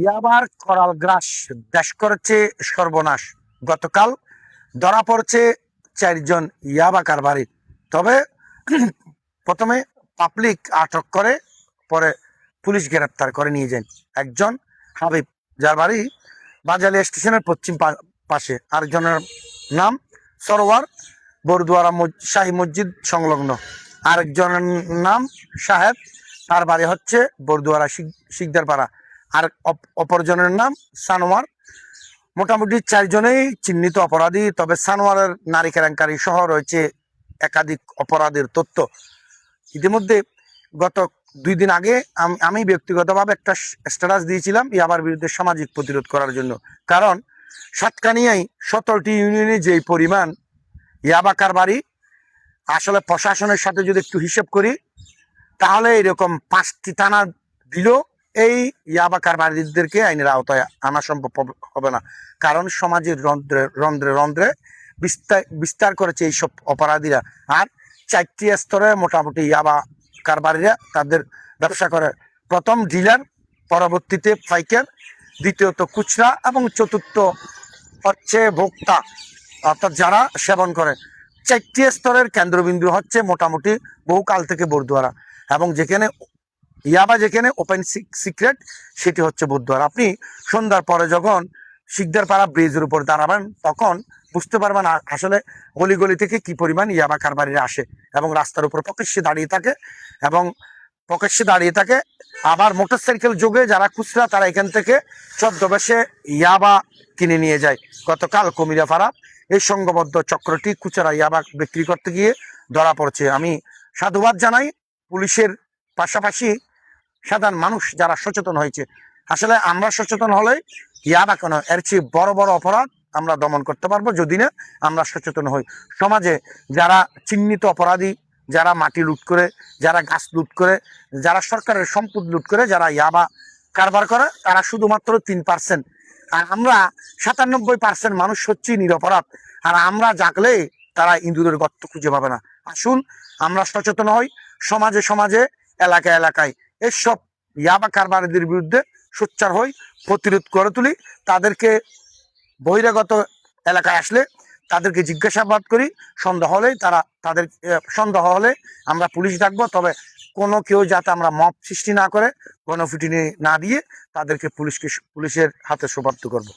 ইয়াবার করাল গ্রাস, দেশ করেছে সর্বনাশ। গতকাল ধরা পড়ছে 4 জন ইয়াবা কারবারি। তবে প্রথমে পাবলিক আটক করে, পরে পুলিশ গ্রেপ্তার করে নিয়ে যায়। একজন হাবিব, যার বাড়ি বাজালি স্টেশনের পশ্চিম পাশে। আরেকজনের নাম সরোয়ার, বরদুয়ারা শাহী মসজিদ সংলগ্ন। আরেকজনের নাম সাহেব, তার বাড়ি হচ্ছে বরদুয়ারা শিকদারপাড়া। আর অপরজনের নাম সানোয়ার। মোটামুটি 4জনেই চিহ্নিত অপরাধী। তবে সানোয়ারের নারী কেলেঙ্কারি সহ রয়েছে একাধিক অপরাধের তথ্য। ইতিমধ্যে গত 2 দিন আগে আমি ব্যক্তিগতভাবে একটা স্ট্যাটাস দিয়েছিলাম ইয়াবার বিরুদ্ধে সামাজিক প্রতিরোধ করার জন্য। কারণ সাতকানিয়ায় 17টি ইউনিয়নে যেই পরিমাণ ইয়াবা কারবারি, আসলে প্রশাসনের সাথে যদি একটু হিসেব করি তাহলে এরকম 5টি থানা দিলেও এই ইয়াবা কারবারিদেরকে আইনের আওতায় আনা সম্ভব হবে না। কারণ সমাজের রন্ধ্রে রন্ধ্রে বিস্তার করেছে এইসব অপরাধীরা। আর 4টি স্তরে মোটামুটি ইয়াবা কারবারিরা তাদের ব্যবসা করে। প্রথম ডিলার, পরবর্তীতে পাইকার, দ্বিতীয়ত খুচরা এবং চতুর্থ হচ্ছে ভোক্তা, অর্থাৎ যারা সেবন করে। 4টি স্তরের কেন্দ্রবিন্দু হচ্ছে মোটামুটি বহুকাল থেকে বরদুয়ারা, এবং যেখানে ইয়াবা যেখানে ওপেন সিক্রেট সেটি হচ্ছে বরদুয়ারা। আপনি সন্ধ্যার পরে যখন শিকদারপাড়া ব্রিজের উপর দাঁড়াবেন তখন বুঝতে পারবেন আসলে গলি থেকে কি পরিমাণ ইয়াবা কারবারিরা আসে এবং রাস্তার উপর প্রকাশ্যে দাঁড়িয়ে থাকে। আবার মোটরসাইকেল যোগে যারা খুচরা তারা এখান থেকে ছদ্মবেশে ইয়াবা কিনে নিয়ে যায়। গতকাল কুমিরাপাড়া এই সংঘবদ্ধ চক্রটি খুচরা ইয়াবা বিক্রি করতে গিয়ে ধরা পড়ছে। আমি সাধুবাদ জানাই পুলিশের, পাশাপাশি সাধারণ মানুষ যারা সচেতন হয়েছে। আসলে আমরা সচেতন হলে ইয়াবা কেন, এর চেয়ে বড় বড় অপরাধ আমরা দমন করতে পারবো যদি না আমরা সচেতন হই। সমাজে যারা চিহ্নিত অপরাধী, যারা মাটি লুট করে, যারা গাছ লুট করে, যারা সরকারের সম্পদ লুট করে, যারা ইয়াবা কারবার করে, তারা শুধুমাত্র 3%। আর আমরা 97% মানুষ হচ্ছি নিরপরাধ। আর আমরা জাগলে তারা ইঁদুরের গর্ত খুঁজে পাবে না। আসুন আমরা সচেতন হই, সমাজে সমাজে, এলাকায় এলাকায় এসব ইয়াবা কারবারিদের বিরুদ্ধে সোচ্চার হই, প্রতিরোধ করে তুলি। তাদেরকে বহিরাগত এলাকায় আসলে তাদেরকে জিজ্ঞাসাবাদ করি। সন্দেহ হলে আমরা পুলিশ ডাকবো। তবে কেউ যাতে আমরা মব সৃষ্টি না করে, গণপিটুনি না দিয়ে তাদেরকে পুলিশের হাতে সোপর্দ করবো।